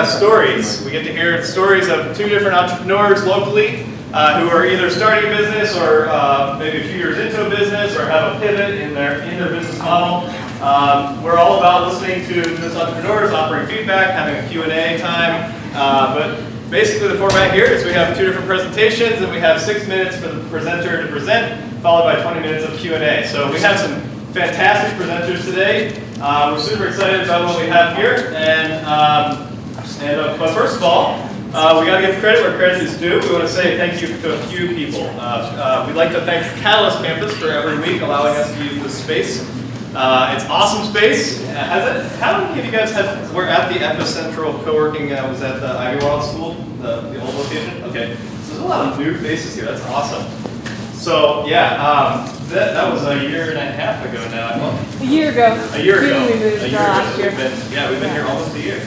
Stories. We get to hear stories of two different entrepreneurs locally who are either starting a business or maybe a few years into a business or have a pivot in their business model. We're all about listening to those entrepreneurs, offering feedback, having a Q&A time. But basically the format here is we have two different presentations and we have 6 minutes for the presenter to present, followed by 20 minutes of Q&A. So we have some fantastic presenters today. We're super excited about what we have here. But first of all, we got to give credit where credit is due. We want to say thank you to a few people. We'd like to thank Catalyst Campus for every week allowing us to use this space. It's awesome space. How many of you guys were at the Epicentral co-working? Was at the Ivy World School, the old location? Okay. So there's a lot of new faces here. That's awesome. So yeah, that was a year and a half ago now. A year ago. A year ago. Last year. We've been here almost a year.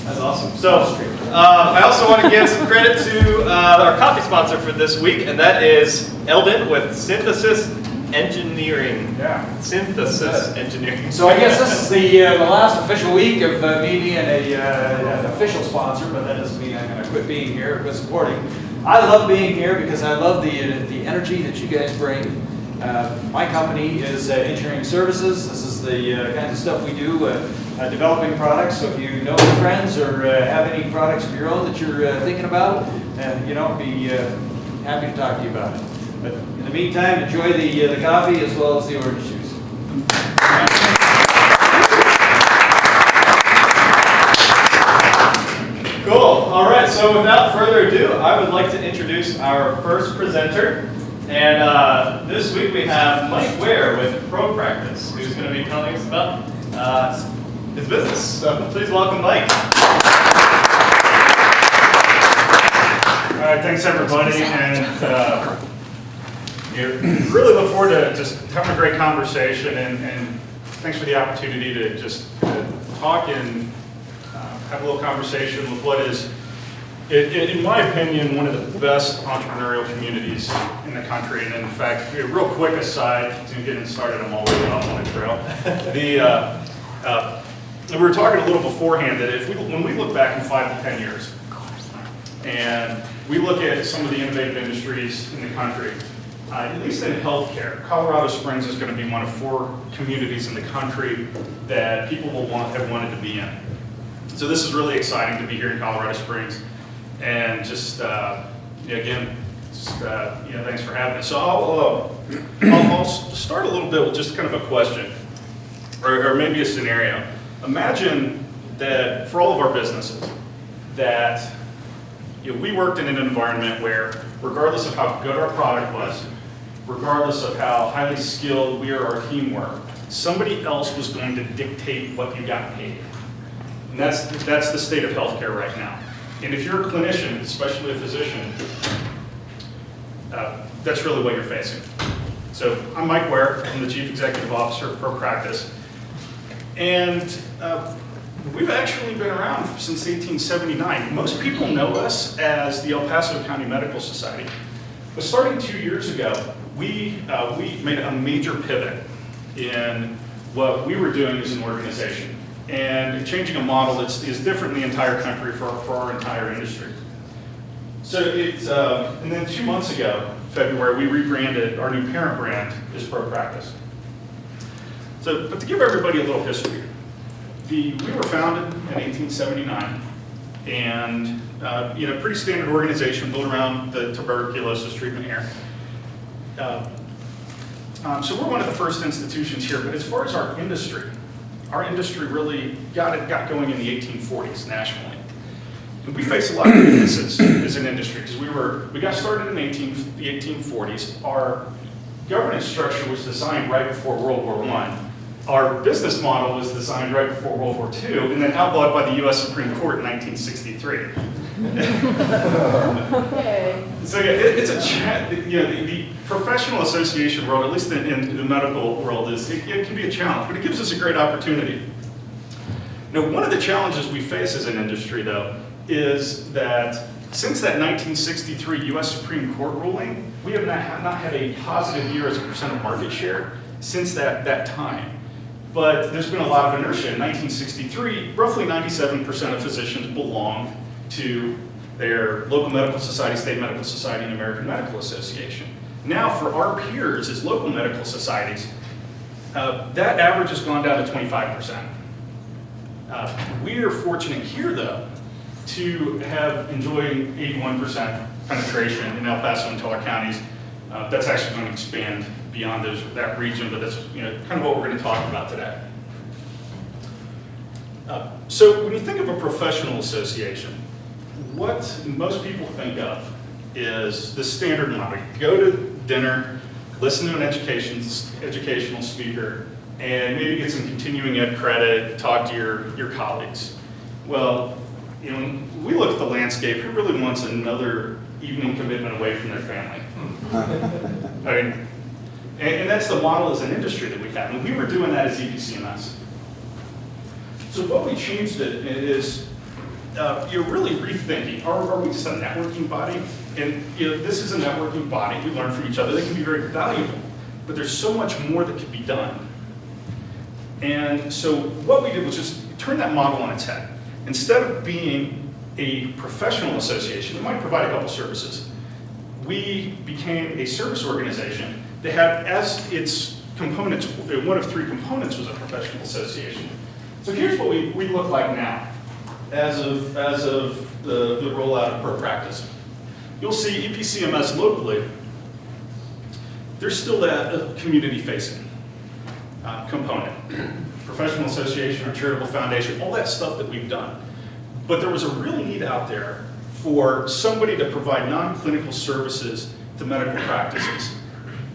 That's awesome. So, I also want to give some credit to our coffee sponsor for this week, and that is Eldon with Synthesis Engineering. Yeah. Synthesis Engineering. So I guess this is the last official week of me being an official sponsor, but that doesn't mean I'm going to quit being here, quit supporting. I love being here because I love the energy that you guys bring. My company is Engineering Services. This is the kinds of stuff we do, developing products. So if you know any friends or have any products of your own that you're thinking about, I'd be happy to talk to you about it. But in the meantime, enjoy the coffee as well as the orange juice. Cool. All right. So without further ado, I would like to introduce our first presenter. And this week we have Mike Ware with Pro Practice, who's going to be telling us about his business. So please welcome Mike. All right, thanks everybody, and really look forward to just having a great conversation, and thanks for the opportunity to just talk and have a little conversation with what is, in my opinion, one of the best entrepreneurial communities in the country. And in fact, a real quick aside, to getting started, I'm already off on a trail. We were talking a little beforehand that when we look back in 5 to 10 years, and we look at some of the innovative industries in the country, at least in healthcare, Colorado Springs is going to be one of 4 communities in the country that people will have wanted to be in. So this is really exciting to be here in Colorado Springs. And just, again, thanks for having us. So I'll start a little bit with just kind of a question, or maybe a scenario. Imagine that for all of our businesses, that we worked in an environment where, regardless of how good our product was, regardless of how highly skilled we or our team were, somebody else was going to dictate what you got paid. And that's the state of healthcare right now. And if you're a clinician, especially a physician, that's really what you're facing. So I'm Mike Ware. I'm the Chief Executive Officer of Pro Practice. And we've actually been around since 1879. Most people know us as the El Paso County Medical Society. But starting 2 years ago, we made a major pivot in what we were doing as an organization, and changing a model that is different in the entire country for our entire industry. So and then 2 months ago, February, we rebranded. Our new parent brand is Pro Practice. But to give everybody a little history, we were founded in 1879, and pretty standard organization built around the tuberculosis treatment here. So we're one of the first institutions here, but as far as our industry really got going in the 1840s nationally. And we face a lot of weaknesses as an industry because we got started in the 1840s. Our governance structure was designed right before World War I. Our business model was designed right before World War II, and then outlawed by the U.S. Supreme Court in 1963. Okay. So yeah, it's the professional association world, at least in the medical world, it can be a challenge, but it gives us a great opportunity. Now, one of the challenges we face as an industry, though, is that since that 1963 U.S. Supreme Court ruling, we have not had a positive year as a percent of market share since that time. But there's been a lot of inertia. In 1963, roughly 97% of physicians belonged to their local medical society, state medical society, and American Medical Association. Now, for our peers as local medical societies, that average has gone down to 25%. We are fortunate here, though, to have enjoyed 81% penetration in El Paso and Tulare counties. That's actually going to expand beyond that region, but that's kind of what we're going to talk about today. So when you think of a professional association, what most people think of is the standard model. You go to dinner, listen to an educational speaker, and maybe get some continuing ed credit, talk to your colleagues. Well, when we look at the landscape, who really wants another evening commitment away from their family? I mean, and that's the model as an industry that we have, and we were doing that as EPCMS. So what we changed it is you're really rethinking, are we just a networking body? And this is a networking body, we learn from each other, they can be very valuable, but there's so much more that can be done. And so what we did was just turn that model on its head. Instead of being a professional association that might provide a couple services, we became a service organization that had as its components, one of three components was a professional association. So here's what we look like now, as of the rollout of pro practice. You'll see EPCMS locally, there's still that community-facing component. Professional association or charitable foundation, all that stuff that we've done. But there was a real need out there for somebody to provide non-clinical services to medical practices.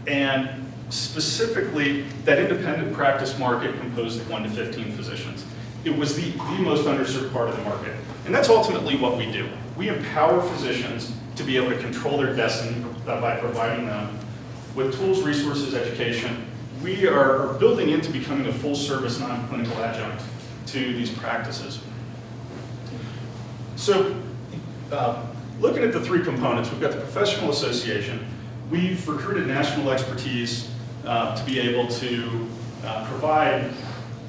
And specifically, that independent practice market composed of 1 to 15 physicians. It was the most underserved part of the market. And that's ultimately what we do. We empower physicians to be able to control their destiny by providing them with tools, resources, education. We are building into becoming a full-service, non-clinical adjunct to these practices. So, looking at the three components, we've got the professional association. We've recruited national expertise to be able to provide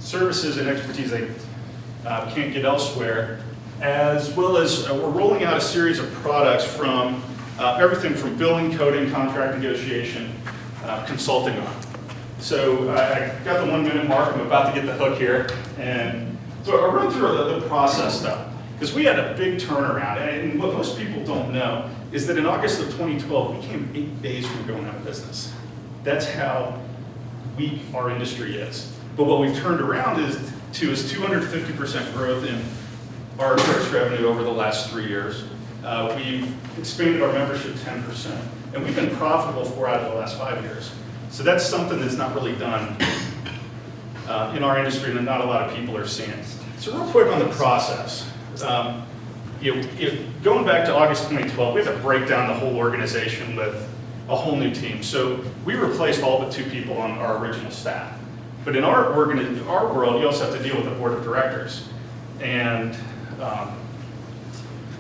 services and expertise they can't get elsewhere, as well as we're rolling out a series of products from everything from billing, coding, contract negotiation, consulting on. So I got the 1 minute mark, I'm about to get the hook here. And so I'll run through the process though, because we had a big turnaround. And what most people don't know is that in August of 2012, we came 8 days from going out of business. That's how weak our industry is. But what we've turned around is 250% growth in our gross revenue over the last 3 years. We've expanded our membership 10%. And we've been profitable 4 out of the last 5 years. So that's something that's not really done in our industry and that not a lot of people are seeing. So real quick on the process. Going back to August 2012, we had to break down the whole organization with a whole new team. So we replaced all but 2 people on our original staff. But in our world, you also have to deal with the board of directors. And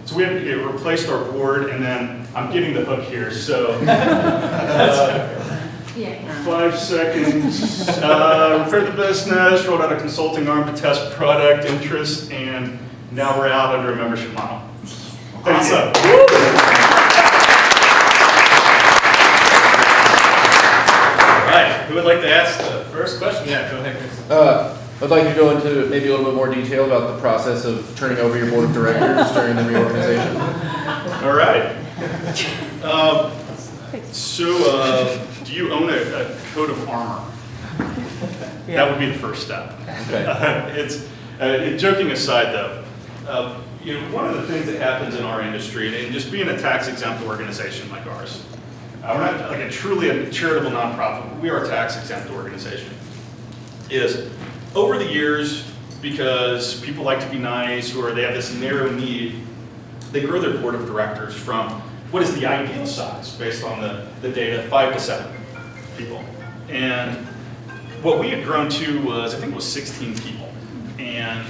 so we had replaced our board, and then I'm getting the hook here. So 5 seconds. Repaired the business, rolled out a consulting arm to test product interest, and now we're out under a membership model. Awesome. Who would like to ask the first question? Yeah, go ahead, Chris. I'd like to go into maybe a little bit more detail about the process of turning over your board of directors during the reorganization. All right. Do you own a coat of armor? That would be the first step. Okay. Joking aside, though, one of the things that happens in our industry, and just being a tax-exempt organization like ours, we're not like a truly charitable nonprofit, but we are a tax-exempt organization, is over the years, because people like to be nice or they have this narrow need, they grow their board of directors from what is the ideal size based on the data, 5 to 7 people. And what we had grown to was, I think it was 16 people. And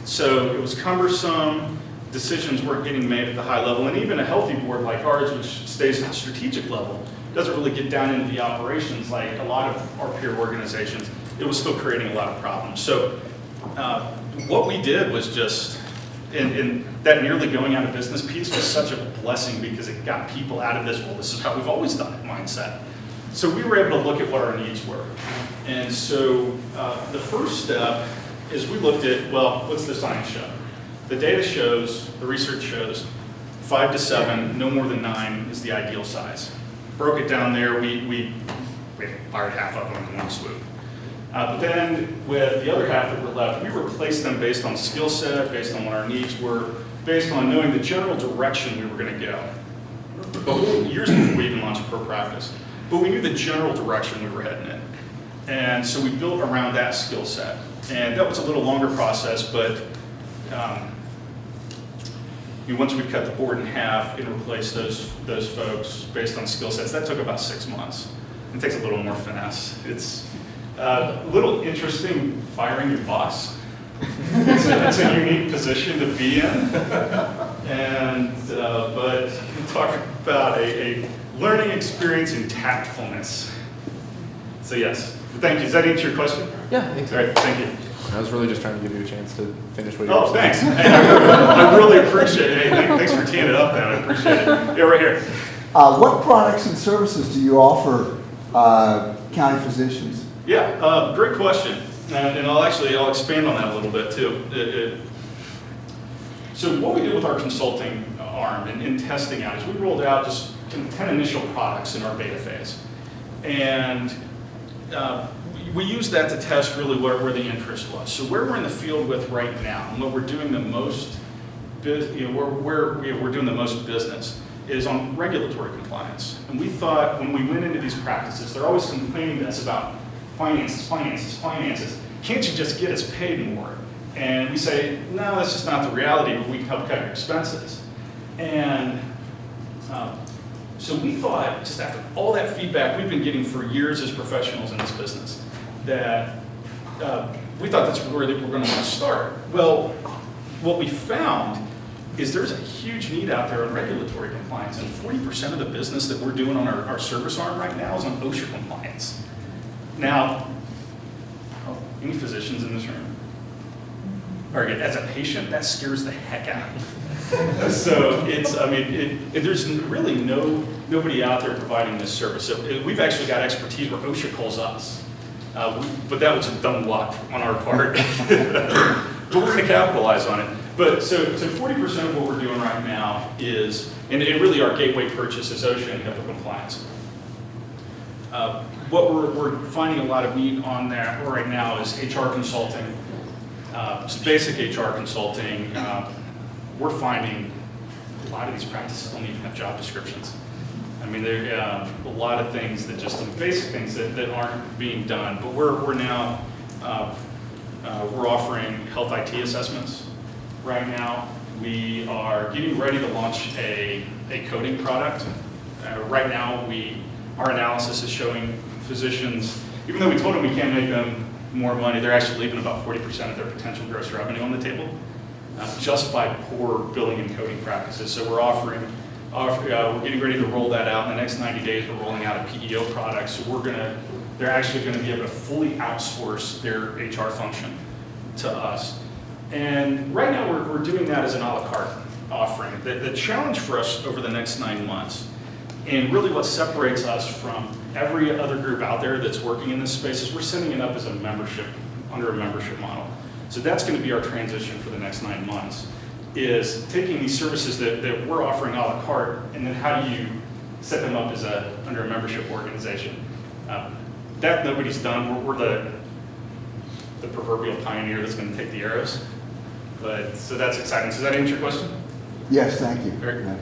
so it was cumbersome, decisions weren't getting made at the high level, and even a healthy board like ours, which stays at the strategic level, doesn't really get down into the operations like a lot of our peer organizations. It was still creating a lot of problems. So what we did was just, and that nearly going out of business piece was such a blessing because it got people out of this, well, this is how we've always done it mindset. So we were able to look at what our needs were. And so the first step is we looked at, well, what's the science show? The data shows, the research shows, 5 to 7, no more than 9 is the ideal size. Broke it down there, we fired half of them in one swoop. But then with the other half that were left, we replaced them based on skill set, based on what our needs were, based on knowing the general direction we were going to go. Years before we even launched Pro Practice. But we knew the general direction we were heading in. And so we built around that skill set. And that was a little longer process, but once we cut the board in half and replaced those folks based on skill sets, that took about 6 months. It takes a little more finesse. It's a little interesting firing your boss. It's a unique position to be in. And but we talk about a learning experience in tactfulness. So yes, thank you. Does that answer your question? Yeah, I think so. All right, thank you. I was really just trying to give you a chance to finish what you were Oh, saying. thanks. I really appreciate it. Hey, thanks for teeing it up, man. I appreciate it. Yeah, right here. What products and services do you offer county physicians? Yeah, great question. And I'll expand on that a little bit too. So what we did with our consulting arm and testing out is we rolled out just 10 initial products in our beta phase. And we used that to test really where the interest was. So where we're in the field with right now and what we're doing the most, where we're doing the most business is on regulatory compliance. And we thought when we went into these practices, they're always complaining to us about finances, finances, finances. Can't you just get us paid more? And we say, no, that's just not the reality, but we can help cut your expenses. And so we thought, just after all that feedback we've been getting for years as professionals in this business, that we thought that's where we're going to want to start. Well, what we found is there's a huge need out there on regulatory compliance, and 40% of the business that we're doing on our service arm right now is on OSHA compliance. Now, any physicians in this room? All right, as a patient, that scares the heck out of me. So it's, there's really nobody out there providing this service. So we've actually got expertise where OSHA calls us. But that was a dumb luck on our part. But we're going to capitalize on it. But so 40% of what we're doing right now is, and really our gateway purchase is OSHA and HIPAA compliance. What we're finding a lot of need on that right now is HR consulting, just basic HR consulting. We're finding a lot of these practices don't even have job descriptions. I mean, there are a lot of things that just some basic things that aren't being done. But we're now we're offering health IT assessments right now. We are getting ready to launch a coding product. Right now, our analysis is showing physicians, even though we told them we can't make them more money, they're actually leaving about 40% of their potential gross revenue on the table, just by poor billing and coding practices. So we're we're getting ready to roll that out. In the next 90 days, we're rolling out a PEO product. So they're actually going to be able to fully outsource their HR function to us. And right now, we're doing that as an a la carte offering. The challenge for us over the next 9 months And really what separates us from every other group out there that's working in this space is we're setting it up as a membership, under a membership model. So that's going to be our transition for the next 9 months, is taking these services that we're offering a la carte, and then how do you set them up as under a membership organization. That nobody's done. We're the proverbial pioneer that's going to take the arrows. But so that's exciting. So does that answer your question? Yes, thank you. Very good.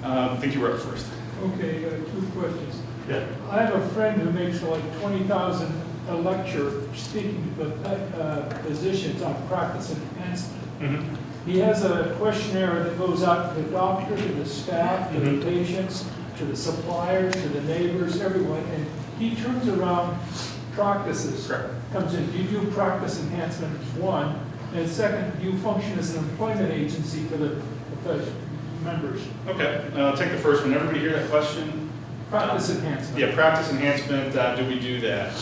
I think you were up first. Okay, 2 questions. Yeah. I have a friend who makes like $20,000 a lecture speaking to physicians on practice enhancement. Mm-hmm. He has a questionnaire that goes out to the doctor, to the staff, to the patients, to the suppliers, to the neighbors, everyone, and he turns around practices. Correct. Comes in, you do practice enhancement, 1, and second, you function as an employment agency for the members. Okay, I'll take the first one. Everybody hear that question? Practice enhancement. Yeah, practice enhancement, do we do that?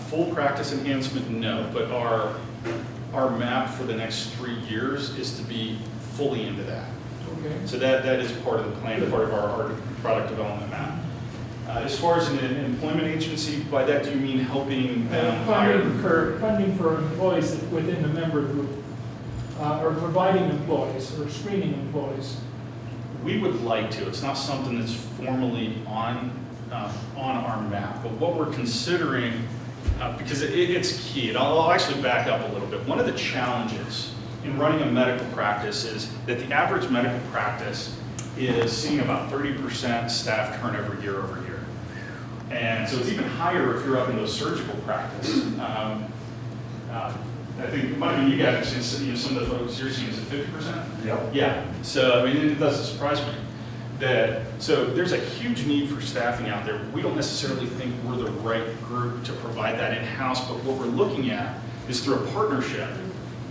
Full practice enhancement, no, but our map for the next 3 years is to be fully into that. Okay. So that is part of the plan, part of our product development map. As far as an employment agency, by that do you mean helping them hire? Funding for employees within the member group, or providing employees, or screening employees. We would like to. It's not something that's formally on our map, but what we're considering, because it's key, and I'll actually back up a little bit. One of the challenges in running a medical practice is that the average medical practice is seeing about 30% staff turnover year over year. And so it's even higher if you're up in those surgical practice. I think it might have been you guys have seen some of the folks you're seeing, is it 50%? Yep. Yeah, so I mean, it doesn't surprise me that, so there's a huge need for staffing out there. We don't necessarily think we're the right group to provide that in-house, but what we're looking at is through a partnership,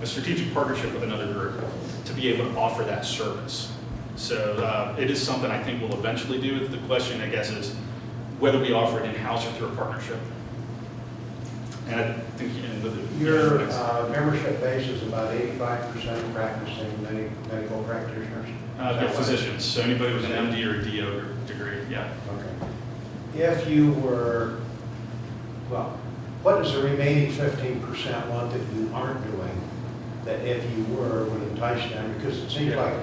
a strategic partnership with another group, to be able to offer that service. So it is something I think we'll eventually do. The question, I guess, is whether we offer it in-house or through a partnership. And I think your membership base is about 85% practicing medical practitioners? They're physicians, so anybody with an MD or a DO degree, yeah. Okay. If you were, well, what does the remaining 15% want that you aren't doing that if you were would entice them? Because it seems like,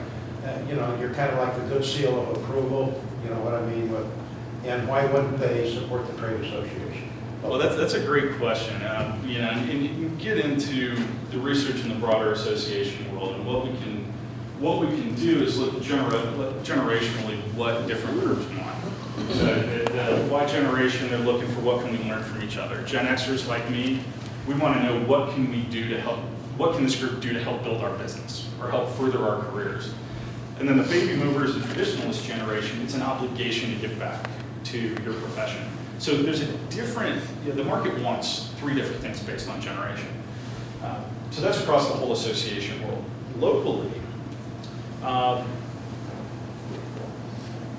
you know, you're kind of like the good seal of approval, you know what I mean? And why wouldn't they support the trade association? Well, that's a great question. You know, and you get into the research in the broader association world, and what we can do is look generationally what different groups want. So the Y generation, they're looking for what can we learn from each other. Gen Xers like me, we want to know what can we do to help, what can this group do to help build our business or help further our careers. And then the baby movers, the traditionalist generation, it's an obligation to give back to your profession. So there's a different, the market wants 3 different things based on generation. So that's across the whole association world. Locally,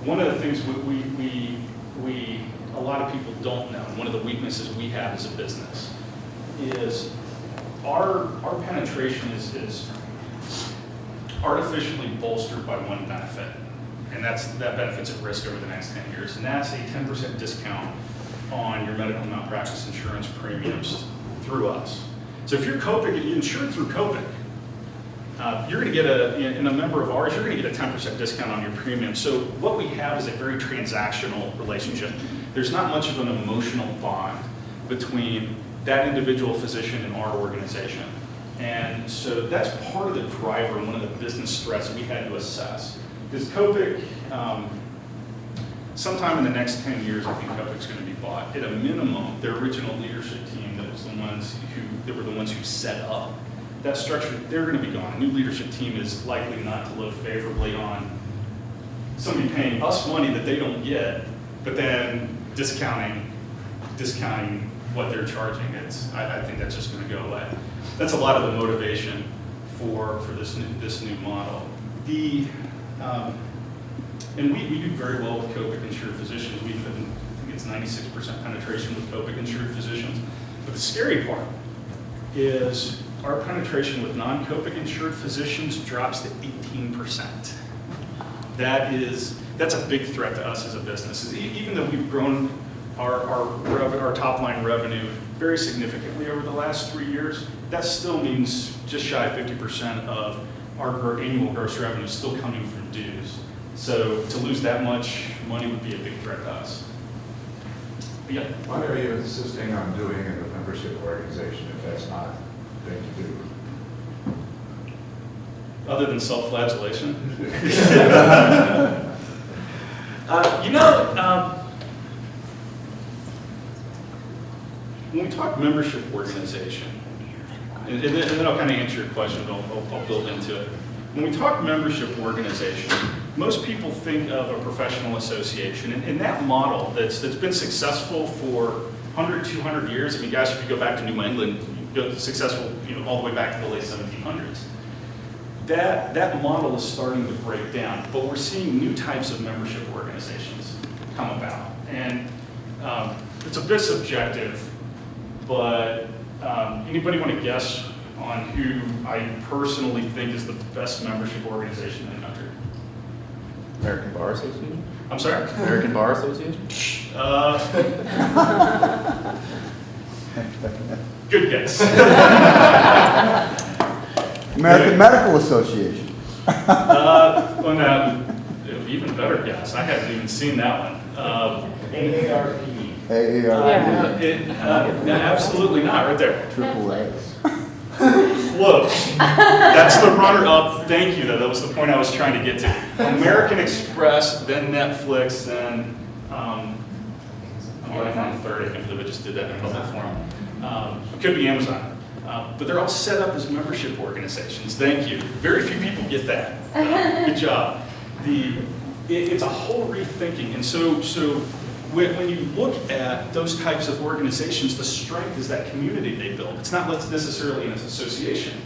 one of the things a lot of people don't know, and one of the weaknesses we have as a business is our penetration is artificially bolstered by one benefit. And that benefit's at risk over the next 10 years. And that's a 10% discount on your medical malpractice insurance premiums through us. So if you're insured through Copic, you're going to get in a member of ours, you're going to get a 10% discount on your premium. So what we have is a very transactional relationship. There's not much of an emotional bond between that individual physician and our organization. And so that's part of the driver and one of the business threats we had to assess. Because Copic, sometime in the next 10 years, I think Copic's going to be bought. At a minimum, their original leadership team that were the ones who set up that structure, they're going to be gone. A new leadership team is likely not to look favorably on somebody paying us money that they don't get, but then discounting what they're charging. I think that's just going to go away. That's a lot of the motivation for this new model. And we do very well with Copic insured physicians. I think it's 96% penetration with Copic insured physicians. But the scary part is our penetration with non-Copic insured physicians drops to 18%. That's a big threat to us as a business. Even though we've grown our top line revenue very significantly over the last 3 years, that still means just shy of 50% of our annual gross revenue is still coming from dues. So to lose that much money would be a big threat to us. But yeah. What are you insisting on doing in the membership organization if that's not going to do? Other than self-flagellation? When we talk membership organization, and then I'll kind of answer your question, but I'll build into it. When we talk membership organization, most people think of a professional association, and that model that's been successful for 100, 200 years. I mean, guys, if you go back to New England, successful, all the way back to the late 1700s. That model is starting to break down, but we're seeing new types of membership organizations come about, and it's a bit subjective. But anybody want to guess on who I personally think is the best membership organization in the country? American Bar Association? I'm sorry? American Bar Association? Good guess. American Medical Association. Well, now, even better guess. I haven't even seen that one. AARP. AARP. No, absolutely not. Right there. Triple A's. Close. That's the runner-up. Thank you, though. That was the point I was trying to get to. American Express, then Netflix, then I'm on third. I can't believe I just did that in public forum. It could be Amazon. But they're all set up as membership organizations. Thank you. Very few people get that. Good job. It's a whole rethinking. And so when you look at those types of organizations, the strength is that community they build. It's not necessarily an association.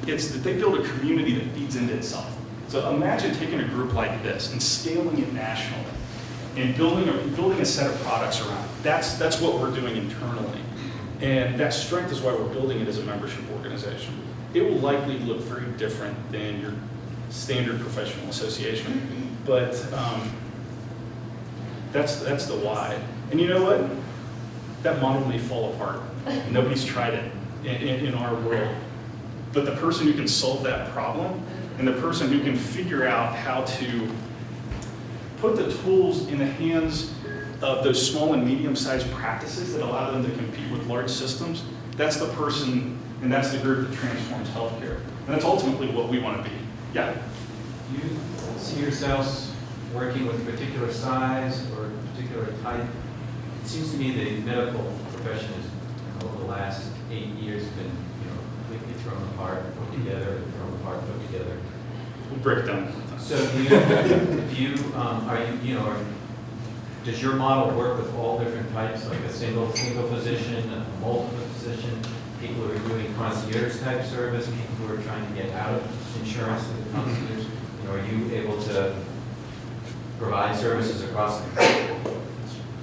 It's that they build a community that feeds into itself. So imagine taking a group like this and scaling it nationally and building a set of products around it. That's what we're doing internally. And that strength is why we're building it as a membership organization. It will likely look very different than your standard professional association, but that's the why. And you know what? That model may fall apart. Nobody's tried it in our world. But the person who can solve that problem and the person who can figure out how to put the tools in the hands of those small and medium-sized practices that allow them to compete with large systems, that's the person and that's the group that transforms healthcare. And that's ultimately what we want to be. Yeah? Do you see yourselves working with a particular size or a particular type? It seems to me the medical profession has, over the last 8 years, been completely thrown apart, put together, thrown apart, put together. We'll break it down. So does your model work with all different types, like a single physician, a multiple physician, people who are doing concierge type service, people who are trying to get out of insurance with concierge? Are you able to provide services across the country?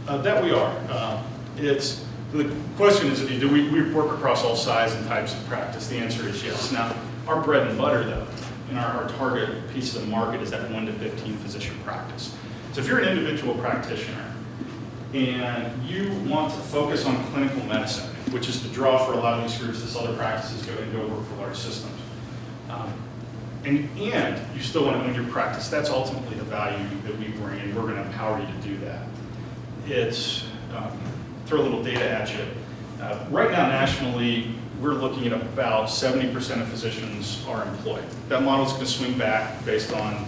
That we are. The question is, do we work across all size and types of practice? The answer is yes. Now, our bread and butter, though, and our target piece of the market is that 1 to 15 physician practice. So if you're an individual practitioner and you want to focus on clinical medicine, which is the draw for a lot of these groups, this other practices go work for large systems, and you still want to own your practice, that's ultimately the value that we bring, and we're going to empower you to do that. It's, throw a little data at you. Right now, nationally, we're looking at about 70% of physicians are employed. That model's going to swing back based on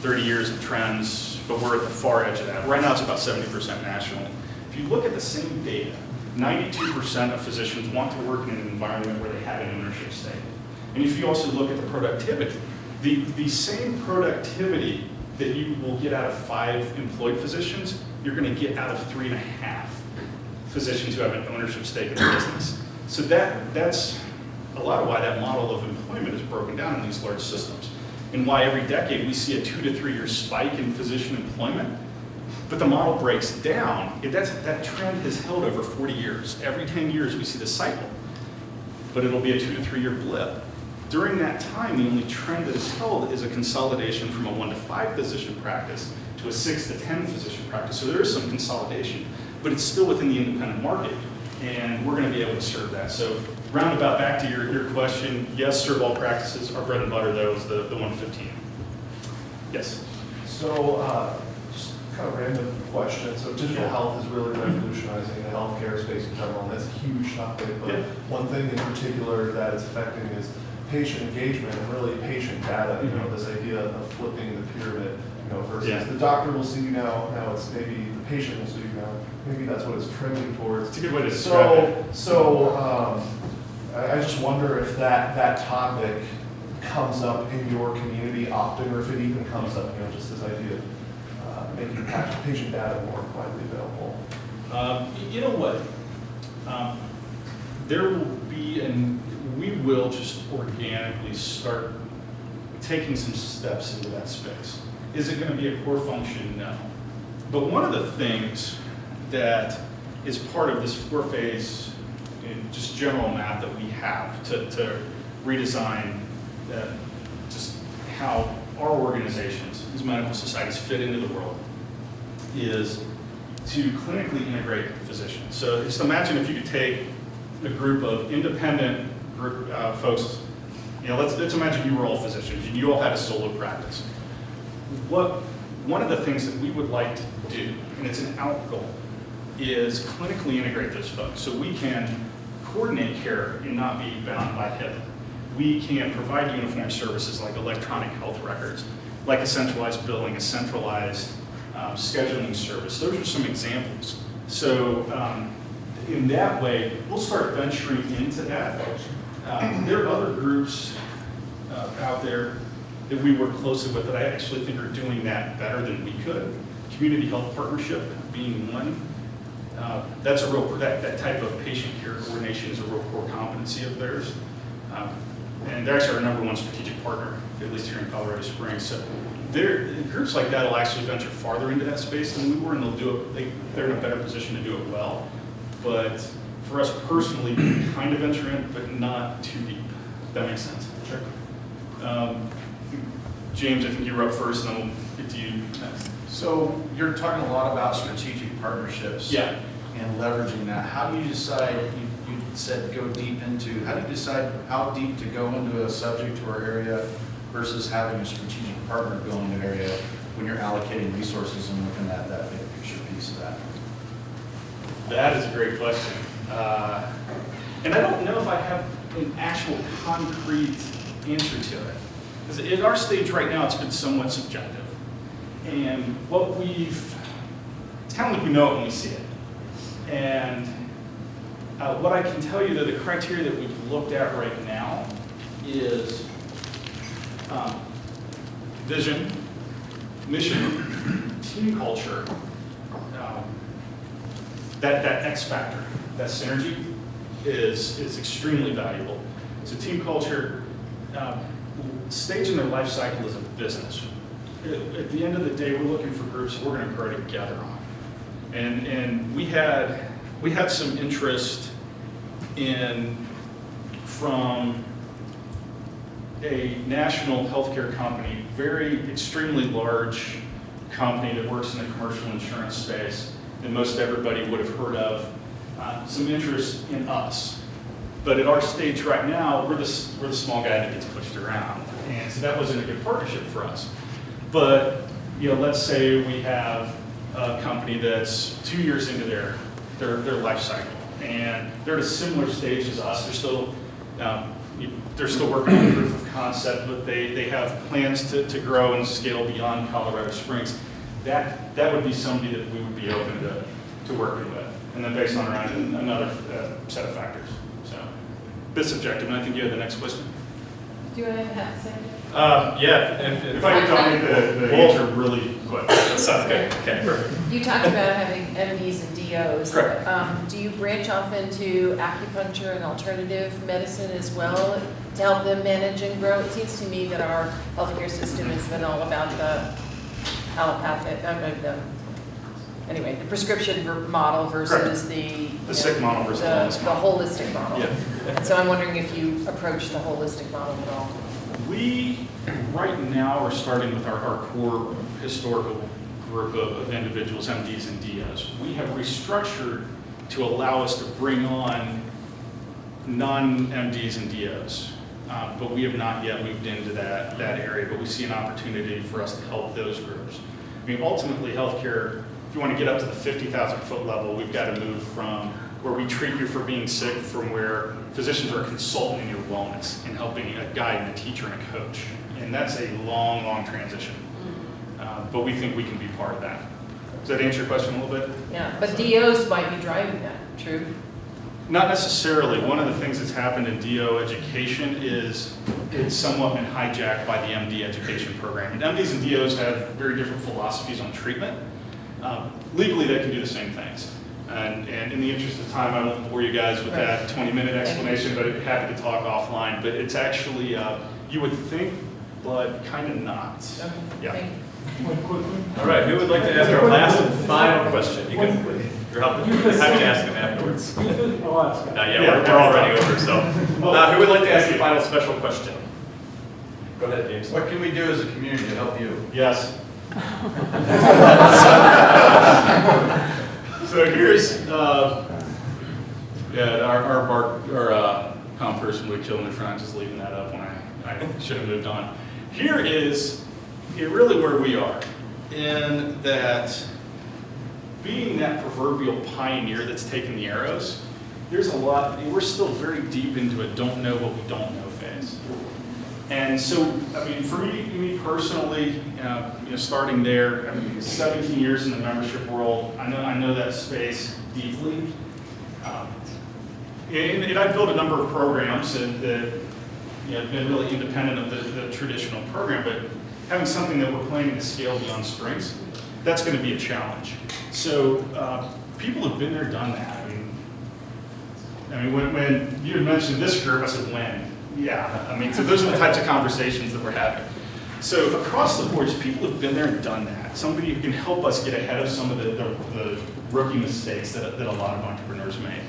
30 years of trends, but we're at the far edge of that. Right now, it's about 70% nationally. If you look at the same data, 92% of physicians want to work in an environment where they have an ownership stake. And if you also look at the productivity, the same productivity that you will get out of 5 employed physicians, you're going to get out of 3.5 physicians who have an ownership stake in the business. So that's a lot of why that model of employment is broken down in these large systems, and why every decade we see a 2 to 3 year spike in physician employment. But the model breaks down. That trend has held over 40 years. Every 10 years we see the cycle, but it'll be a 2 to 3 year blip. During that time, the only trend that is held is a consolidation from a 1 to 5 physician practice to a 6 to 10 physician practice. So there is some consolidation, but it's still within the independent market, and we're going to be able to serve that. So roundabout back to your question, yes, serve all practices. Our bread and butter, though, is the 115. Yes? So, just kind of random question. So digital health is really revolutionizing the healthcare space in general, and that's a huge topic. But Yeah. one thing in particular that it's affecting is patient engagement and really patient data. You know, this idea of flipping the pyramid. You know, versus Yeah. the doctor will see you now. Now it's maybe the patient will see you now. Maybe that's what it's trending towards. It's a good way to describe it. I just wonder if that topic comes up in your community often, or if it even comes up, you know, just this idea of making patient data more widely available. You know what? There will be, and we will just organically start taking some steps into that space. Is it going to be a core function? No. But one of the things that is part of this 4-phase, just general map that we have to redesign just how our organizations, these medical societies fit into the world, is to clinically integrate physicians. So just imagine if you could take a group of independent folks, you know, let's imagine you were all physicians and you all had a solo practice. One of the things that we would like to do, and it's an out goal, is clinically integrate those folks so we can coordinate care and not be bound by HIP. We can provide uniform services like electronic health records, like a centralized billing, a centralized scheduling service. Those are some examples. So in that way, we'll start venturing into that. There are other groups out there that we work closely with that I actually think are doing that better than we could. Community Health Partnership being one. That's a real, that type of patient care coordination is a real core competency of theirs. And they're actually our #1 strategic partner, at least here in Colorado Springs. So groups like that will actually venture farther into that space than we were, and they'll do it, they're in a better position to do it well. But for us personally, we kind of venture in, but not too deep. That makes sense? Sure. James, I think you were up first, and then we'll get to you next. So you're talking a lot about strategic partnerships. Yeah. And leveraging that. How do you decide, you said go deep into, how do you decide how deep to go into a subject or area versus having a strategic partner go into an area when you're allocating resources and looking at that big picture piece of that? That is a great question. And I don't know if I have an actual concrete answer to it. Because at our stage right now, it's been somewhat subjective. And it's kind of like we know it when we see it. And what I can tell you that the criteria that we've looked at right now is vision, mission, team culture, that X factor, that synergy is extremely valuable. So team culture, stage in their life cycle is a business. At the end of the day, we're looking for groups we're going to grow together on. And we had some interest from a national healthcare company, extremely large company that works in the commercial insurance space that most everybody would have heard of, some interest in us. But at our stage right now, we're the small guy that gets pushed around. And so that wasn't a good partnership for us. But let's say we have a company that's 2 years into their life cycle, and they're at a similar stage as us. They're still working on proof of concept, but they have plans to grow and scale beyond Colorado Springs. That would be somebody that we would be open to working with, and then based on another set of factors. So, a bit subjective, and I think you had the next question. Do I have to say? Yeah, if I could tell you the answer really quick. That sounds good. Okay. You talked about having MDs and DOs. Correct. Do you branch off into acupuncture and alternative medicine as well to help them manage and grow? It seems to me that our healthcare system has been all about the allopathic, the prescription model versus the sick model versus the holistic model. Yeah. And so I'm wondering if you approach the holistic model at all. We, right now, are starting with our core historical group of individuals, MDs and DOs. We have restructured to allow us to bring on non-MDs and DOs. But we have not yet moved into that area, but we see an opportunity for us to help those groups. I mean, ultimately, healthcare, if you want to get up to the 50,000 foot level, we've got to move from where we treat you for being sick, from where physicians are consulting in your wellness and helping a guide and a teacher and a coach. And that's a long, long transition. But we think we can be part of that. Does that answer your question a little bit? Yeah, but DOs might be driving that, true? Not necessarily. One of the things that's happened in DO education is it's somewhat been hijacked by the MD education program. And MDs and DOs have very different philosophies on treatment. Legally, they can do the same things. And in the interest of time, I won't bore you guys with that 20-minute explanation, but I'd be happy to talk offline. But it's actually, you would think, but kind of not. Okay. Yeah. All right, who would like to ask our last and final question? You can, you're happy to ask them afterwards. I'll ask it. Yeah, we're all running over, so. Who would like to ask the final special question? Go ahead, James. What can we do as a community to help you? Yes. So here's, our comp person would kill me for not just leaving that up when I should have moved on. Here is really where we are, in that being that proverbial pioneer that's taken the arrows, there's a lot, we're still very deep into a don't know what we don't know phase. And so, I mean, for me personally, starting there, 17 years in the membership world, I know that space deeply. And I've built a number of programs that have been really independent of the traditional program, but having something that we're planning to scale beyond Springs, that's going to be a challenge. So people have been there, done that. I mean, when you had mentioned this group, I said, when? Yeah, I mean, so those are the types of conversations that we're having. So across the board, people have been there and done that. Somebody who can help us get ahead of some of the rookie mistakes that a lot of entrepreneurs make.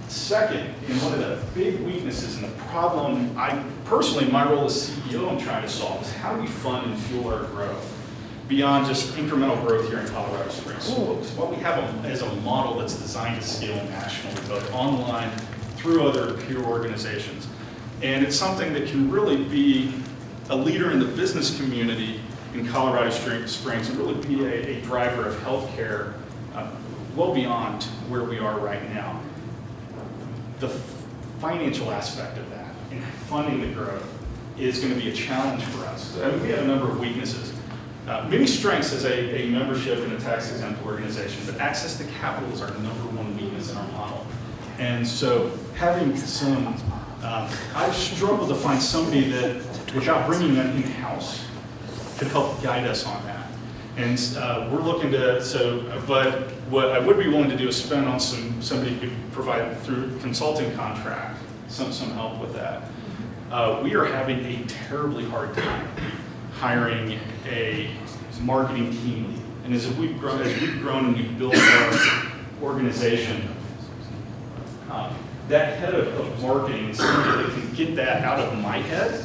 Second, and one of the big weaknesses and the problem my role as CEO, I'm trying to solve is how do we fund and fuel our growth beyond just incremental growth here in Colorado Springs. What we have is a model that's designed to scale nationally, both online, through other peer organizations. And it's something that can really be a leader in the business community in Colorado Springs and really be a driver of healthcare well beyond where we are right now. The financial aspect of that and funding the growth is going to be a challenge for us. I mean, we have a number of weaknesses. Many strengths as a membership in a tax-exempt organization, but access to capital is our #1 weakness in our model. And so having some, I've struggled to find somebody that, without bringing them in-house, could help guide us on that. And we're looking to, but what I would be willing to do is spend on somebody who could provide through consulting contract, some help with that. We are having a terribly hard time hiring a marketing team lead. And as we've grown and we've built our organization, that head of marketing, somebody that can get that out of my head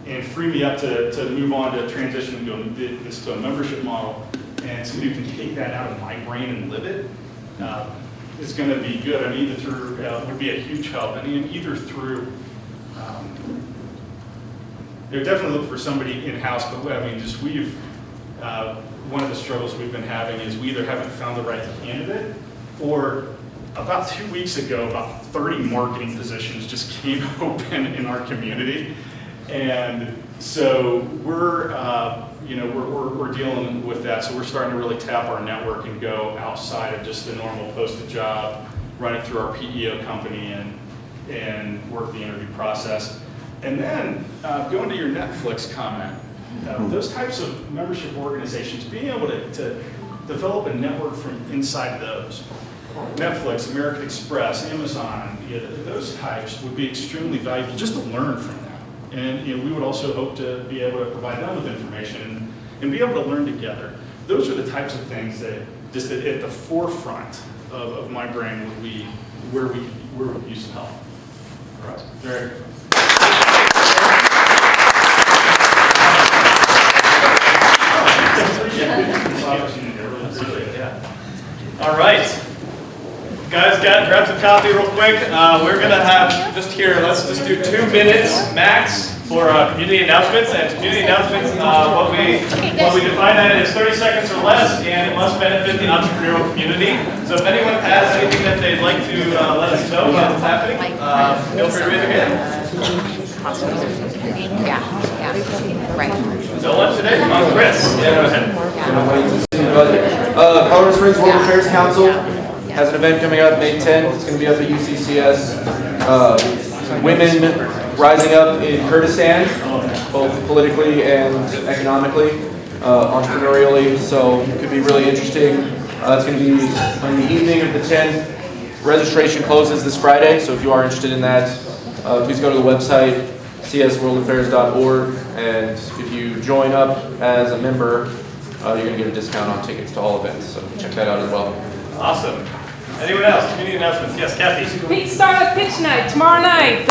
and free me up to move on to transition to a membership model, and somebody who can take that out of my brain and live it, is going to be good. I mean, either through, would be a huge help, and either through, they're definitely looking for somebody in-house, but I mean, just one of the struggles we've been having is we either haven't found the right candidate, or about 2 weeks ago, about 30 marketing positions just came open in our community. And so we're dealing with that. So we're starting to really tap our network and go outside of just the normal posted job, run it through our PEO company and work the interview process. And then going to your Netflix comment, those types of membership organizations, being able to develop a network from inside of those. Netflix, American Express, Amazon, those types would be extremely valuable just to learn from them. And we would also hope to be able to provide them with information and be able to learn together. Those are the types of things that just at the forefront of my brain would be where we could use some help. Very. All right. Guys, grab some coffee real quick. We're gonna have just here, let's just do 2 minutes max for community announcements. And community announcements, what we define that is 30 seconds or less, and it must benefit the entrepreneurial community. So if anyone has anything that they'd like to let us know about what's happening, feel free to raise your hand. Right. No one today? Chris. Yeah, go ahead. Colorado Springs World Affairs Council has an event coming up May 10th. It's going to be up at UCCS. Women rising up in Kurdistan, both politically and economically, entrepreneurially. So it could be really interesting. It's going to be on the evening of the 10th. Registration closes this Friday, so if you are interested in that, please go to the website, csworldaffairs.org, and if you join up as a member, you're going to get a discount on tickets to all events, so check that out as well. Awesome. Anyone else? Community announcements? Yes, Kathy. Peak Startup Pitch Night tomorrow night.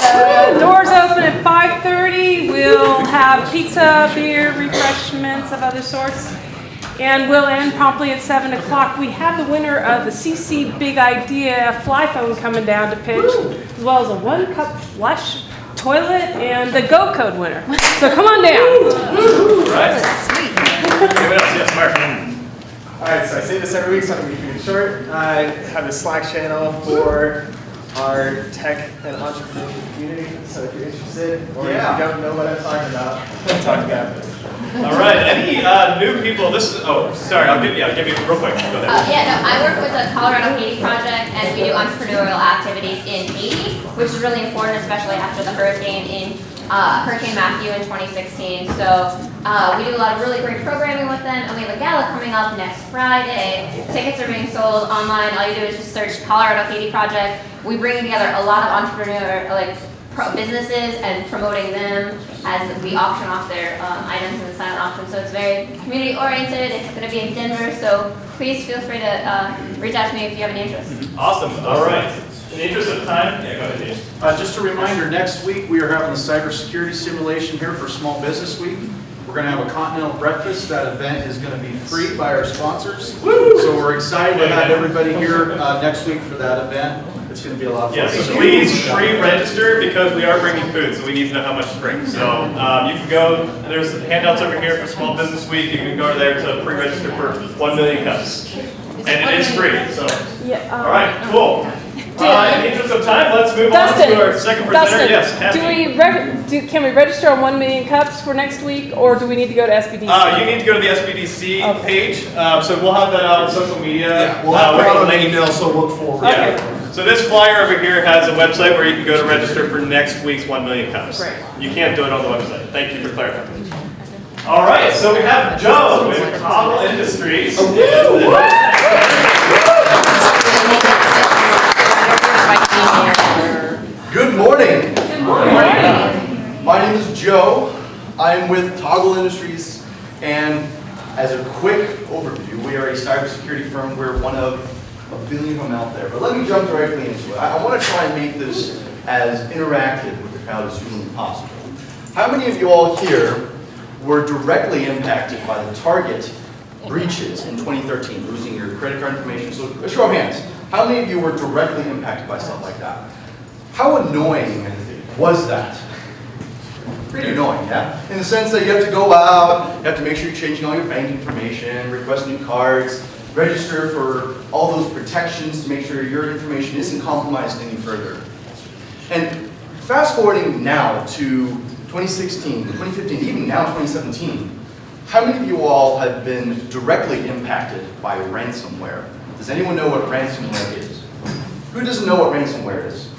Doors open at 5:30. We'll have pizza, beer, refreshments of other sorts. And we'll end promptly at 7 o'clock. We have the winner of the CC Big Idea Fly Phone coming down to pitch, as well as a 1-cup flush toilet and the Go Code winner. So come on down. Right. Anyone else? Yes, Mark. All right, so I say this every week, so I'm going to keep it short. I have a Slack channel for our tech and entrepreneurial community, so if you're interested, or if you don't know what I'm talking about, we'll talk about it. All right, any new people? Sorry, I'll give you real quick. Go ahead. I work with the Colorado Haiti Project, and we do entrepreneurial activities in Haiti, which is really important, especially after the hurricane Matthew in 2016. So we do a lot of really great programming with them, and we have a gala coming up next Friday. Tickets are being sold online. All you do is just search Colorado Haiti Project. We bring together a lot of businesses and promoting them as we auction off their items in the silent auction. So it's very community oriented. It's going to be in Denver, so please feel free to reach out to me if you have any interest. Awesome. All right. In the interest of time, yeah, go ahead, Dave. Just a reminder, next week we are having a cybersecurity simulation here for Small Business Week. We're going to have a continental breakfast. That event is going to be free by our sponsors. Woo! So we're excited to have everybody here next week for that event. It's going to be a lot of fun. Yes, so please pre-register because we are bringing food, so we need to know how much to bring. So you can go, there's handouts over here for Small Business Week. You can go there to pre-register for 1 million cups. And it is free, so. Yeah, all right, cool. In the interest of time, let's move on to our second presenter. Yes, Kathy. Can we register on 1 million cups for next week, or do we need to go to SBDC? You need to go to the SBDC page. So we'll have that out on social media. Yeah, we'll have it on an email, so look forward. Okay. Yeah. So this flyer over here has a website where you can go to register for next week's 1 million cups. Right. You can't do it on the website. Thank you for clarifying. All right, so we have Joe with Cobble Industries. Good morning. Good morning. My name is Joe. I'm with Toggle Industries, and as a quick overview, we are a cybersecurity firm. We're one of a billion of them out there. But let me jump directly into it. I want to try and make this as interactive with the crowd as humanly possible. How many of you all here were directly impacted by the Target breaches in 2013, losing your credit card information? So a show of hands. How many of you were directly impacted by stuff like that? How annoying was that? Pretty annoying, yeah? In the sense that you have to go out, you have to make sure you're changing all your bank information, request new cards, register for all those protections to make sure your information isn't compromised any further. And fast forwarding now to 2016, 2015, even now 2017, how many of you all have been directly impacted by ransomware? Does anyone know what ransomware is? Who doesn't know what ransomware is?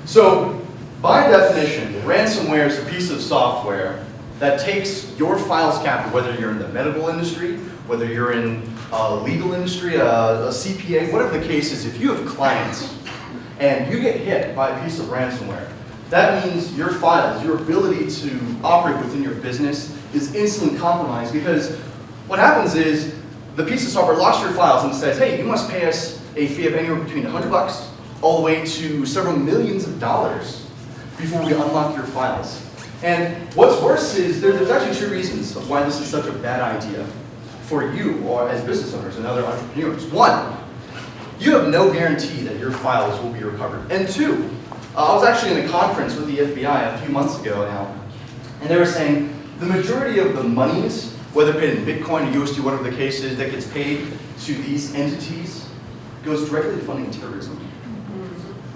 So, by definition, ransomware is a piece of software that takes your files captured, whether you're in the medical industry, whether you're in a legal industry, a CPA, whatever the case is. If you have clients and you get hit by a piece of ransomware, that means your files, your ability to operate within your business is instantly compromised, because what happens is the piece of software locks your files and says, hey, you must pay us a fee of anywhere between $100 all the way to several millions of dollars before we unlock your files. And what's worse is there's actually two reasons of why this is such a bad idea for you or as business owners and other entrepreneurs. One, you have no guarantee that your files will be recovered. And two, I was actually in a conference with the FBI a few months ago now, and they were saying the majority of the monies, whether paid in Bitcoin or USD, whatever the case is, that gets paid to these entities goes directly to funding terrorism.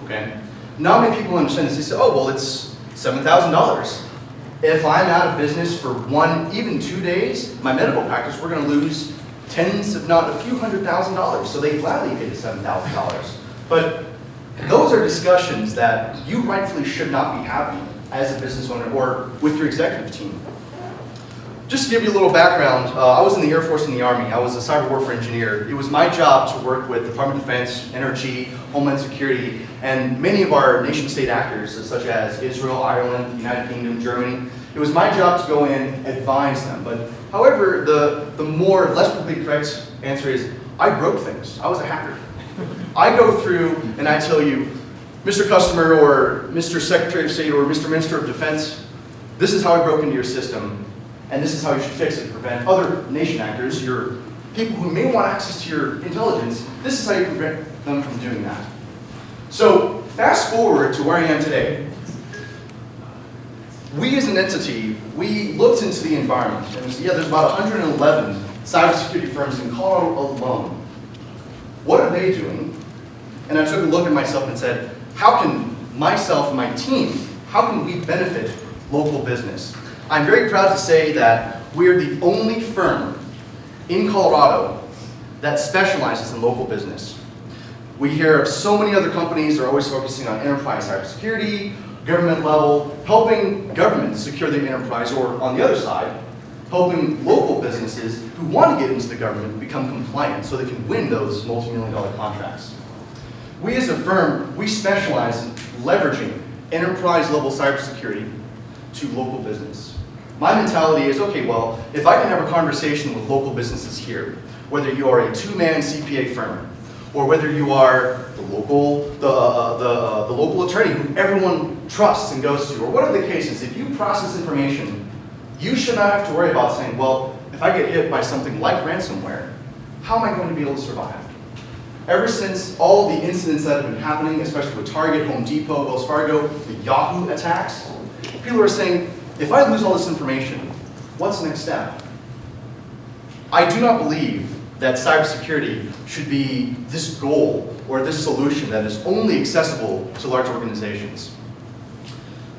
Okay? Not many people understand this. They say, oh, well, it's $7,000. If I'm out of business for 1, even 2 days, my medical practice, we're going to lose tens, if not a few $100,000. So they gladly pay the $7,000. But those are discussions that you rightfully should not be having as a business owner or with your executive team. Just to give you a little background, I was in the Air Force and the Army. I was a cyber warfare engineer. It was my job to work with Department of Defense, NRG, Homeland Security, and many of our nation-state actors, such as Israel, Ireland, the United Kingdom, Germany. It was my job to go in, advise them. But however, the more, less politically correct answer is, I broke things. I was a hacker. I go through and I tell you, Mr. Customer or Mr. Secretary of State or Mr. Minister of Defense, this is how I broke into your system. And this is how you should fix it to prevent other nation actors, your people who may want access to your intelligence, this is how you prevent them from doing that. So fast forward to where I am today. We as an entity, we looked into the environment and we said, yeah, there's about 111 cybersecurity firms in Colorado alone. What are they doing? And I took a look at myself and said, how can myself and my team, how can we benefit local business? I'm very proud to say that we are the only firm in Colorado that specializes in local business. We hear of so many other companies that are always focusing on enterprise cybersecurity, government level, helping governments secure their enterprise, or on the other side, helping local businesses who want to get into the government become compliant so they can win those multi-million-dollar contracts. We as a firm, we specialize in leveraging enterprise-level cybersecurity to local business. My mentality is, okay, well, if I can have a conversation with local businesses here, whether you are a two-man CPA firm, or whether you are the local attorney who everyone trusts and goes to, or whatever the case is, if you process information, you should not have to worry about saying, well, if I get hit by something like ransomware, how am I going to be able to survive? Ever since all the incidents that have been happening, especially with Target, Home Depot, Wells Fargo, the Yahoo attacks, people are saying, if I lose all this information, what's the next step? I do not believe that cybersecurity should be this goal or this solution that is only accessible to large organizations.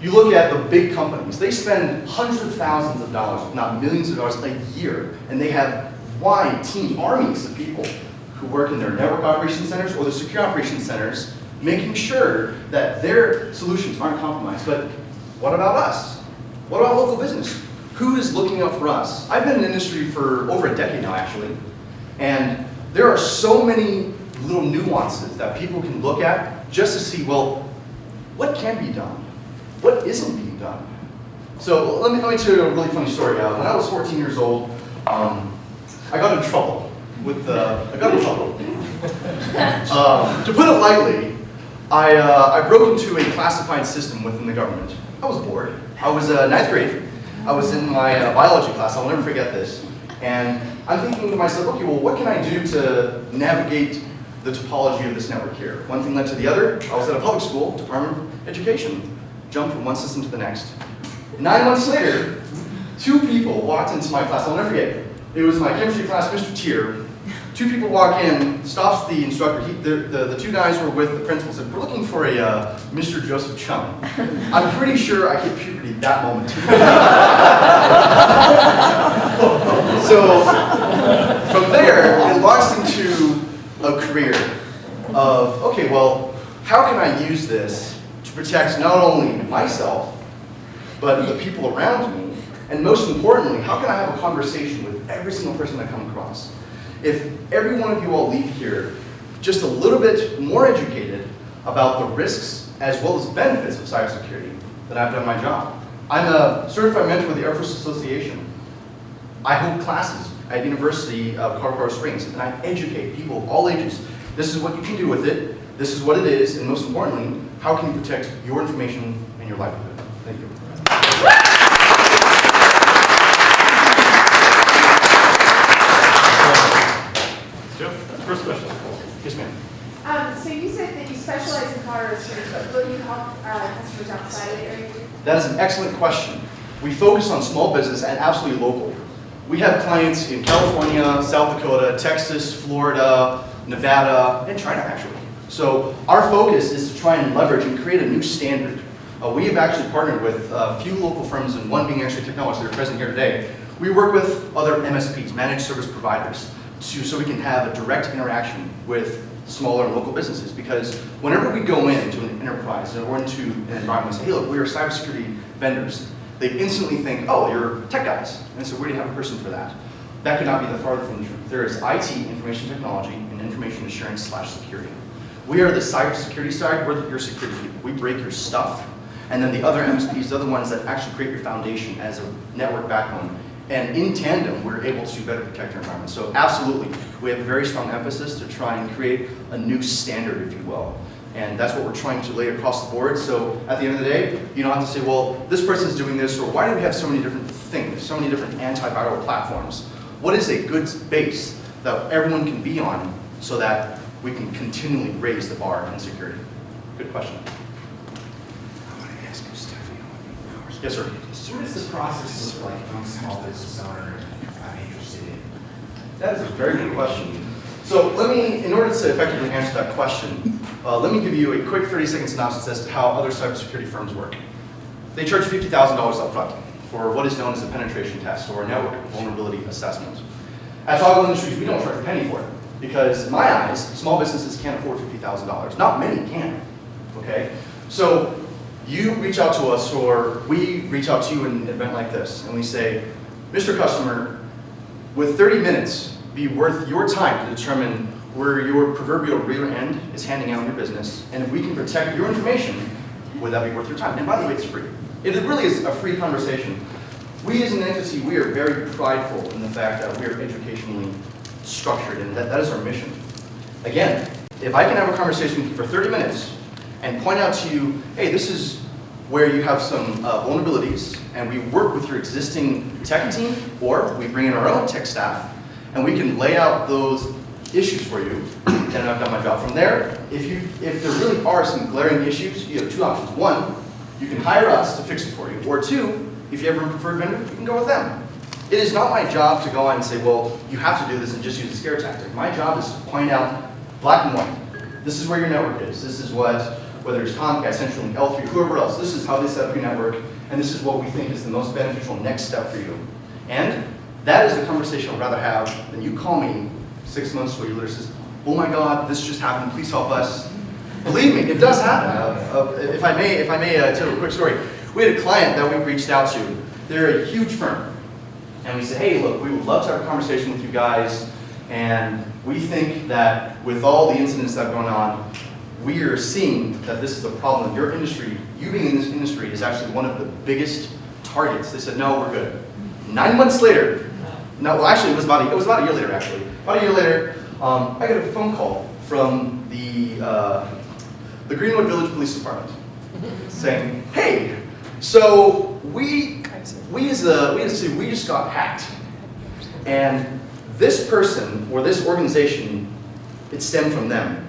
You look at the big companies, they spend hundreds of thousands of dollars, if not millions of dollars a year, and they have wide team, armies of people who work in their network operations centers or the secure operations centers, making sure that their solutions aren't compromised. But what about us? What about local business? Who is looking out for us? I've been in the industry for over a decade now, actually, and there are so many little nuances that people can look at just to see, well, what can be done? What isn't being done? So let me tell you a really funny story. When I was 14 years old, I got in trouble with to put it lightly, I broke into a classified system within the government. I was bored. I was 9th grade. I was in my biology class. I'll never forget this. And I'm thinking to myself, okay, well, what can I do to navigate the topology of this network here? One thing led to the other. I was at a public school, Department of Education. Jumped from one system to the next. 9 months later, 2 people walked into my class. I'll never forget. It was my chemistry class, Mr. Tier. 2 people walk in, stops the instructor. The 2 guys were with the principal, said, we're looking for a Mr. Joseph Chung. I'm pretty sure I hit puberty that moment. So from there, it launched into a career of, okay, well, how can I use this to protect not only myself, but the people around me? And most importantly, how can I have a conversation with every single person I come across? If every one of you all leave here just a little bit more educated about the risks as well as benefits of cybersecurity, then I've done my job. I'm a certified mentor with the Air Force Association. I hold classes at University of Colorado Springs, and I educate people of all ages. This is what you can do with it, this is what it is, and most importantly, how can you protect your information and and your livelihood. Thank you. Jeff, first question. Yes, ma'am. So you said that you specialize in cars, but will you help customers outside of the area too? That is an excellent question. We focus on small business and absolutely local. We have clients in California, South Dakota, Texas, Florida, Nevada, and China actually. So our focus is to try and leverage and create a new standard. We have actually partnered with a few local firms, and one being actually technologists that are present here today. We work with other MSPs, managed service providers, so we can have a direct interaction with smaller and local businesses, because whenever we go into an enterprise or into an environment and say, hey look, we are cybersecurity vendors, they instantly think, oh, you're tech guys. And so we already have a person for that. That could not be the farther from the truth. There is IT, information technology, and information assurance / security. We are the cybersecurity side, we're your security people. We break your stuff. And then the other MSPs, they're the ones that actually create your foundation as a network backbone. And in tandem, we're able to better protect our environment. So absolutely, we have a very strong emphasis to try and create a new standard, if you will. And that's what we're trying to lay across the board. So at the end of the day, you don't have to say, well, this person's doing this, or why do we have so many different things, so many different antiviral platforms? What is a good base that everyone can be on so that we can continually raise the bar in security? Good question. Yes, sir. What does the process look like from a small business owner I'm interested in? That is a very good question. So let me, in order to effectively answer that question, let me give you a quick 30-second synopsis as to how other cybersecurity firms work. They charge $50,000 up front for what is known as a penetration test or a network vulnerability assessment. At Toggle Industries, we don't charge a penny for it because, in my eyes, small businesses can't afford $50,000. Not many can, okay? So you reach out to us, or we reach out to you in an event like this, and we say, Mr. Customer, would 30 minutes be worth your time to determine where your proverbial rear end is handing out in your business? And if we can protect your information, would that be worth your time? And by the way, it's free. It really is a free conversation. We as an entity, we are very prideful in the fact that we are educationally structured, and that is our mission. Again, if I can have a conversation with you for 30 minutes and point out to you, hey, this is where you have some vulnerabilities, and we work with your existing tech team, or we bring in our own tech staff, and we can lay out those issues for you, then I've done my job. From there, if there really are some glaring issues, you have two options. One, you can hire us to fix it for you, or two, if you have a preferred vendor, you can go with them. It is not my job to go on and say, well, you have to do this and just use a scare tactic. My job is to point out black and white. This is where your network is. This is what, whether it's Comcast, CenturyLink, L3, whoever else, this is how they set up your network, and this is what we think is the most beneficial next step for you. And that is the conversation I'd rather have than you call me 6 months later and says, oh my God, this just happened, please help us. Believe me, it does happen. If I may tell you a quick story. We had a client that we reached out to. They're a huge firm. And we said, hey, look, we would love to have a conversation with you guys, and we think that with all the incidents that are going on, we are seeing that this is a problem. Your industry, you being in this industry, is actually one of the biggest targets. They said, no, we're good. 9 months later, no, well, actually, it was about a year later, actually. About a year later, I got a phone call from the Greenwood Village Police Department saying, hey, so we just got hacked. And this person, or this organization, it stemmed from them.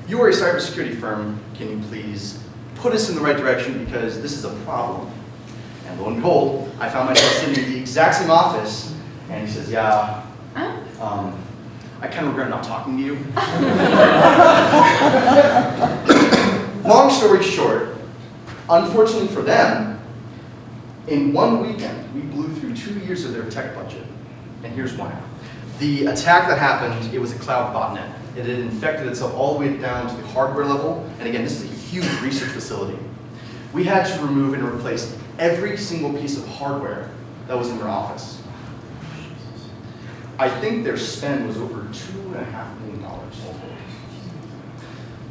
You are a cybersecurity firm, can you please put us in the right direction because this is a problem? And lo and behold, I found myself sitting in the exact same office, and he says, yeah, I kind of regret not talking to you. Long story short, unfortunately for them, in one weekend, we blew through 2 years of their tech budget. And here's why. The attack that happened, it was a cloud botnet. It had infected itself all the way down to the hardware level. And again, this is a huge research facility. We had to remove and replace every single piece of hardware that was in their office. I think their spend was over $2.5 million.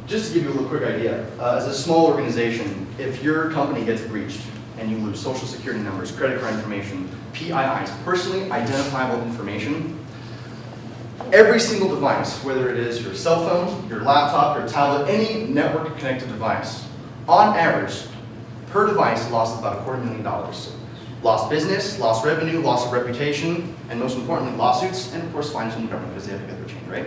Just to give you a little quick idea, as a small organization, if your company gets breached and you lose social security numbers, credit card information, PIIs, personally identifiable information, every single device, whether it is your cell phone, your laptop, your tablet, any network connected device, on average, per device, the loss is about $250,000. Lost business, lost revenue, loss of reputation, and most importantly, lawsuits, and of course fines from the government because they have to get their change, right?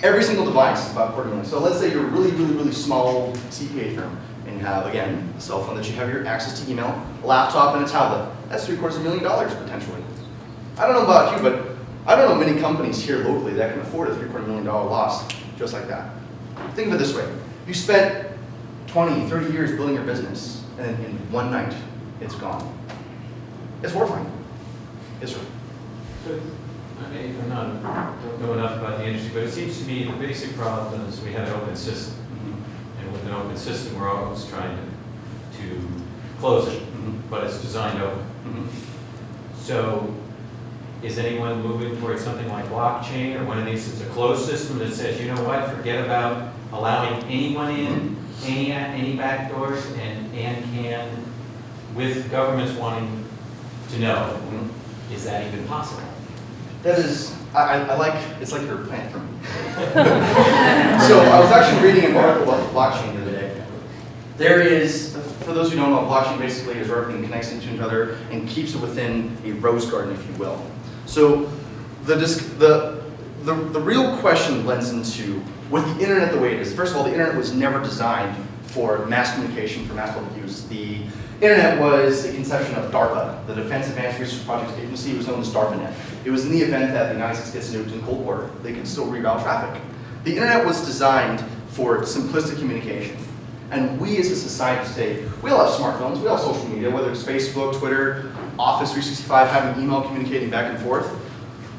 Every single device is about $250,000. So let's say you're a really small CPA firm, and you have, again, a cell phone that you have your access to email, a laptop, and a tablet. That's $750,000 potentially. I don't know about you, but I don't know many companies here locally that can afford a $750,000 loss just like that. Think of it this way. You spent 20, 30 years building your business, and then in one night, it's gone. It's horrifying. Yes, sir. I mean, don't know enough about the industry, but it seems to me the basic problem is we have an open system. And with an open system, we're always trying to close it, but it's designed open. So is anyone moving towards something like blockchain or one of these? It's a closed system that says, you know what, forget about allowing anyone in, any back doors, and can, with governments wanting to know, is that even possible? That is, I like, it's like you're a plant for me. So I was actually reading an article about blockchain the other day. There is, for those who don't know, blockchain basically is where everything connects into each other and keeps it within a rose garden, if you will. So the real question lends into, with the internet the way it is, first of all, the internet was never designed for mass communication, for mass public use. The internet was a conception of DARPA, the Defense Advanced Research Projects Agency. It was known as DARPANET. It was in the event that the United States gets nuked in Cold War, they could still reroute traffic. The internet was designed for simplistic communication. And we as a society today, we all have smartphones, we all have social media, whether it's Facebook, Twitter, Office 365, having email, communicating back and forth.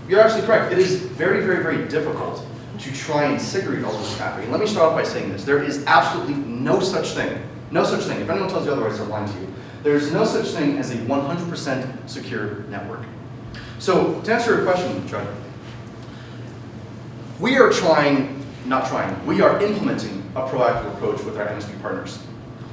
You're absolutely correct. It is very difficult to try and segregate all this traffic. And let me start off by saying this. There is absolutely no such thing, if anyone tells you otherwise, they're lying to you. There's no such thing as a 100% secure network. So to answer your question, Chuck, we are we are implementing a proactive approach with our MSP partners.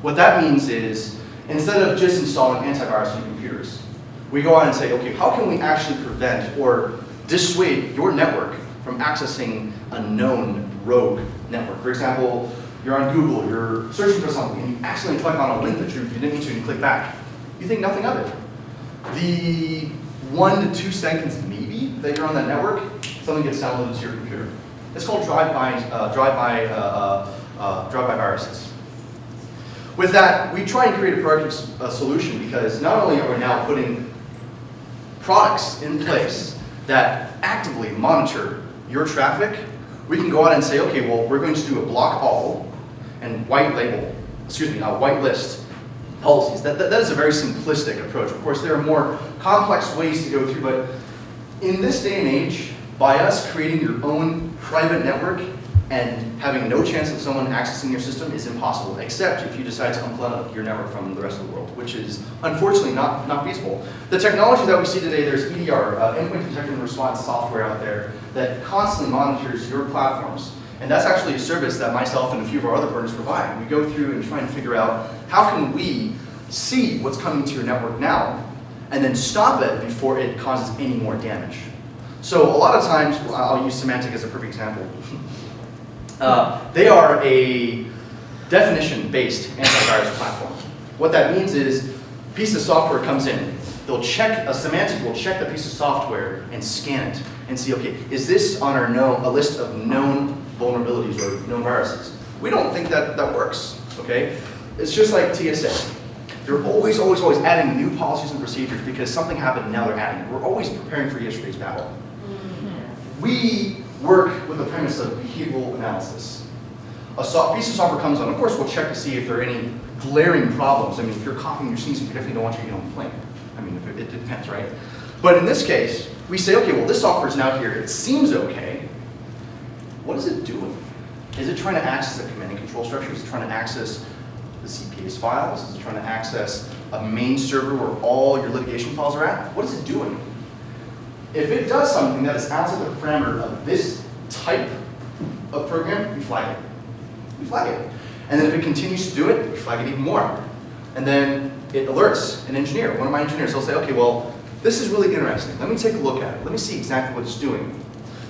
What that means is, instead of just installing antivirus on computers, we go out and say, okay, how can we actually prevent or dissuade your network from accessing a known rogue network? For example, you're on Google, you're searching for something, and you accidentally click on a link that you didn't need to, and you click back. You think nothing of it. The 1 to 2 seconds maybe that you're on that network, something gets downloaded to your computer. It's called drive-by viruses. With that, we try and create a proactive solution because not only are we now putting products in place that actively monitor your traffic, we can go out and say, okay, well, we're going to do a block all and white list policies. That is a very simplistic approach. Of course, there are more complex ways to go through, but in this day and age, by us creating your own private network and having no chance of someone accessing your system is impossible, except if you decide to unplug your network from the rest of the world, which is unfortunately not feasible. The technology that we see today, there's EDR, endpoint detection and response software out there that constantly monitors your platforms. And that's actually a service that myself and a few of our other partners provide. We go through and try and figure out how can we see what's coming to your network now and then stop it before it causes any more damage. So a lot of times, I'll use Symantec as a perfect example. They are a definition-based antivirus platform. What that means is a piece of software comes in. Symantec will check the piece of software and scan it and see, okay, is this on a list of known vulnerabilities or known viruses? We don't think that works, okay? It's just like TSA. They're always adding new policies and procedures because something happened and now they're adding it. We're always preparing for yesterday's battle. We work with the premise of behavioral analysis. A piece of software comes on, of course we'll check to see if there are any glaring problems. I mean, if you're coughing, you're sneezing, we definitely don't want you to get on the plane. I mean, it depends, right? But in this case, we say, okay, well this software is now here, it seems okay. What is it doing? Is it trying to access the command and control structure? Is it trying to access the CPA's files? Is it trying to access a main server where all your litigation files are at? What is it doing? If it does something that is outside the parameter of this type of program, we flag it. We flag it. And then if it continues to do it, we flag it even more. And then it alerts an engineer. One of my engineers will say, okay, well, this is really interesting. Let me take a look at it. Let me see exactly what it's doing.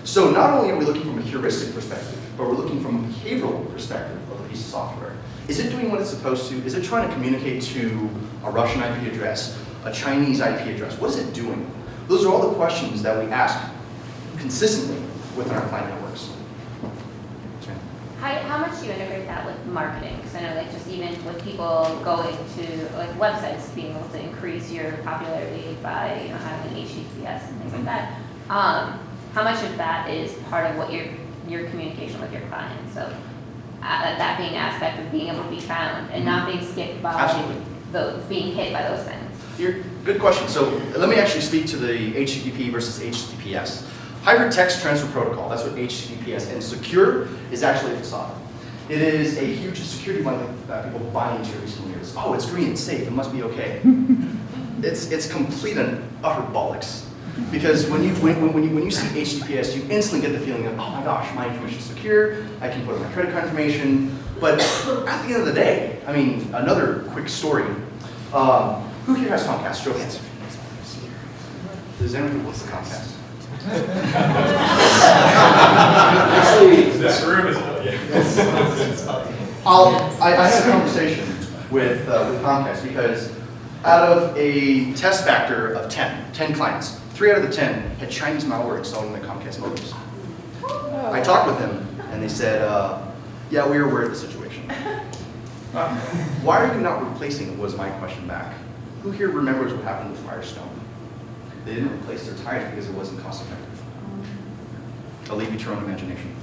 So not only are we looking from a heuristic perspective, but we're looking from a behavioral perspective of a piece of software. Is it doing what it's supposed to? Is it trying to communicate to a Russian IP address, a Chinese IP address? What is it doing? Those are all the questions that we ask consistently within our client networks. How much do you integrate that with marketing? Because I know like just even with people going to like websites, being able to increase your popularity by having an HTTPS and things like that. How much of that is part of what your communication with your clients? So that being an aspect of being able to be found and not being skipped by those, being hit by those things. Good question. So let me actually speak to the HTTP versus HTTPS. Hybrid Text Transfer Protocol, that's what HTTPS, and secure is actually a facade. It is a huge security blanket that people buy into recently years. Oh, it's green, it's safe, it must be okay. It's complete and utter bollocks. Because when you see HTTPS, you instantly get the feeling of, oh my gosh, my information is secure, I can put in my credit card information. But at the end of the day, I mean, another quick story. Who here has Comcast? Show of hands. Does anyone who wants the Comcast? Actually, this room is. I had a conversation with Comcast because out of a test factor of 10 clients, 3 out of the 10 had Chinese malware installed in their Comcast modems. I talked with them and they said, yeah, we are aware of the situation. Why are you not replacing, was my question back. Who here remembers what happened with Firestone? They didn't replace their tires because it wasn't cost effective. I'll leave you to your own imagination.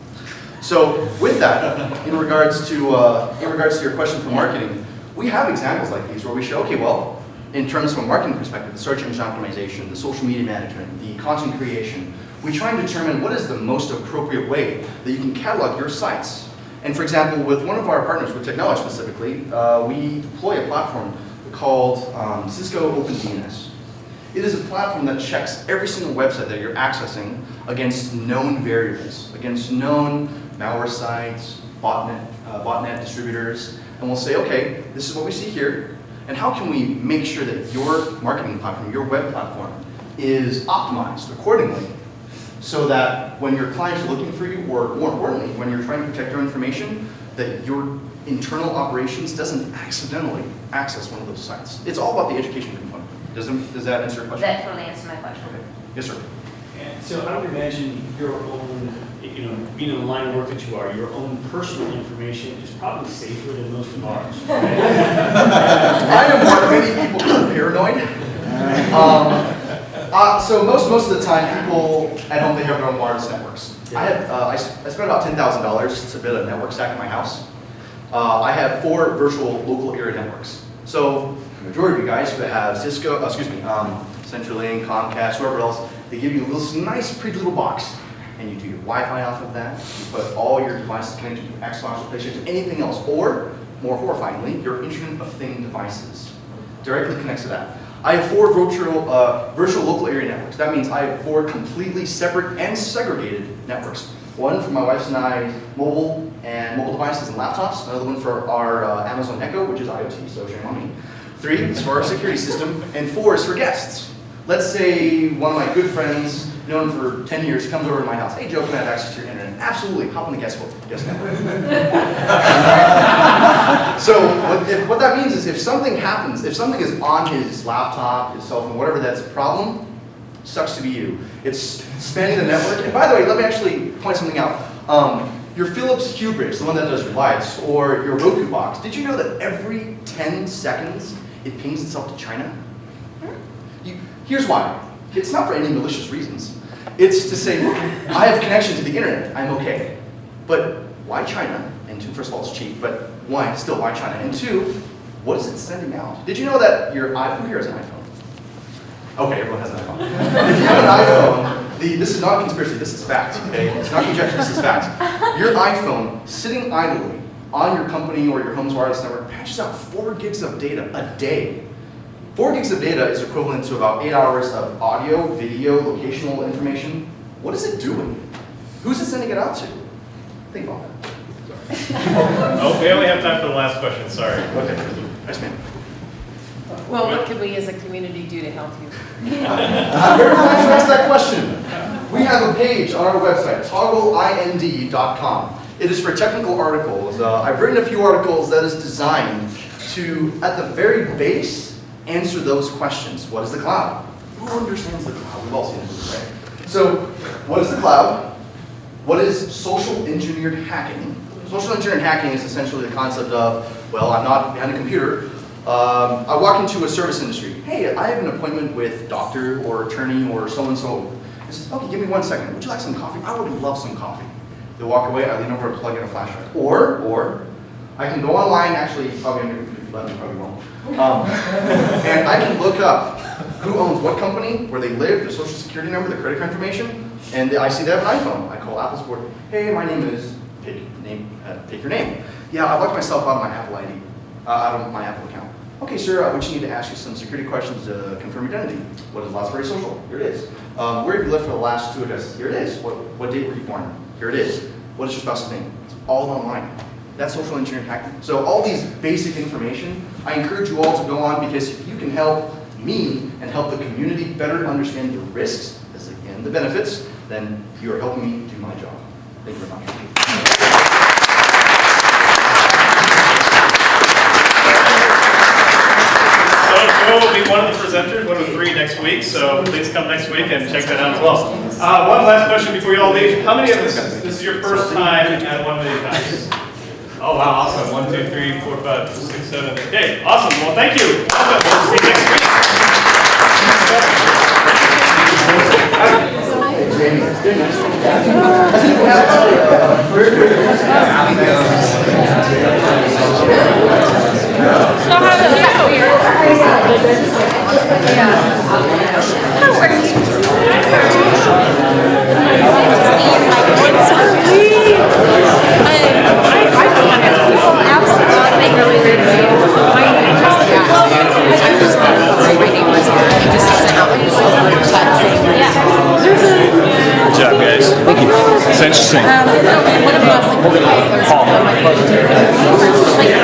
So with that, in regards to your question for marketing, we have examples like these where we show, okay, well, in terms from a marketing perspective, the search engine optimization, the social media management, the content creation, we try and determine what is the most appropriate way that you can catalog your sites. And for example, with one of our partners, with Technology specifically, we deploy a platform called Cisco OpenDNS. It is a platform that checks every single website that you're accessing against known variables, against known malware sites, botnet distributors, and we'll say, okay, this is what we see here, and how can we make sure that your marketing platform, your web platform, is optimized accordingly so that when your clients are looking for you, or more importantly, when you're trying to protect your information, that your internal operations doesn't accidentally access one of those sites. It's all about the education component. Does that answer your question? That totally answers my question. Okay. Yes, sir. And so I would imagine your own, being in the line of work that you are, your own personal information is probably safer than most of ours. Right? I am what many people are paranoid. So most of the time, people at home, they have their own wireless networks. I spent about $10,000 to build a network stack in my house. I have 4 virtual local area networks. So the majority of you guys who have Cisco, CenturyLink, Comcast, whoever else, they give you this nice pretty little box. And you do your Wi-Fi off of that, you put all your devices connected to Xbox or PlayStation, anything else, or more horrifyingly, your Internet of Things devices directly connects to that. I have 4 virtual local area networks. That means I have 4 completely separate and segregated networks. One for my wife's and I mobile devices and laptops. Another one for our Amazon Echo, which is IoT, so shame on me. 3 is for our security system, and 4 is for guests. Let's say one of my good friends, known for 10 years, comes over to my house. Hey, Joe, can I have access to your internet? Absolutely, hop on the guest network. So what that means is if something happens, if something is on his laptop, his cell phone, whatever that's a problem, sucks to be you. It's spanning the network. And by the way, let me actually point something out. Your Philips Hue Bridge, the one that does your lights, or your Roku box, did you know that every 10 seconds it pings itself to China? Here's why. It's not for any malicious reasons. It's to say, I have connection to the internet, I'm okay. But why China? And 2, first of all, it's cheap, but why China? And 2, what is it sending out? Did you know that your iPhone, who here has an iPhone? Okay, everyone has an iPhone. If you have an iPhone, this is not conspiracy, this is fact, okay? It's not conjecture, this is fact. Your iPhone, sitting idly on your company or your home's wireless network, patches out 4 gigs of data a day. 4 gigs of data is equivalent to about 8 hours of audio, video, locational information. What is it doing? Who's it sending it out to? Think about that. Oh, we only have time for the last question, sorry. Okay, yes ma'am. Well, what can we as a community do to help you? I'm very glad you asked that question. We have a page on our website, toggleind.com. It is for technical articles. I've written a few articles that is designed to, at the very base, answer those questions. What is the cloud? Who understands the cloud? We've all seen it, right? So, what is the cloud? What is social engineered hacking? Social engineered hacking is essentially the concept of, well, I'm not behind a computer. I walk into a service industry. Hey, I have an appointment with doctor or attorney or so-and-so. He says, okay, give me 1 second. Would you like some coffee? I would love some coffee. They walk away, I lean over and plug in a flash drive. Or, I can go online, actually, probably, if you let me, probably won't. And I can look up who owns what company, where they live, their social security number, their credit card information, and I see they have an iPhone. I call Apple support. Hey, my name is, pick your name. Yeah, I locked myself out of my Apple ID, out of my Apple account. Okay, sir, we just need to ask you some security questions to confirm identity. What is last very social? Here it is. Where have you lived for the last 2 addresses? Here it is. What date were you born? Here it is. What is your spouse's name? It's all online. That's social engineering hacking. So all these basic information, I encourage you all to go on, because if you can help me and help the community better understand the risks, as again the benefits, then you are helping me do my job. Thank you very much. So Joe will be one of the presenters, one of the 3 next week, so please come next week and check that out as well. One last question before you all leave. How many of this is your first time at one of these guys? Oh wow, awesome. 1, 2, 3, 4, 5, 6, 7. Okay, awesome. Well, thank you. Welcome. We'll see you next week. So how does that weird? Yeah. How are you? It's so weird. I people absolutely make really great videos. My name is I'm just my name was just sent out like this little chat saying, yeah. There's a Good job, guys. Thank you. It's interesting. one of us like,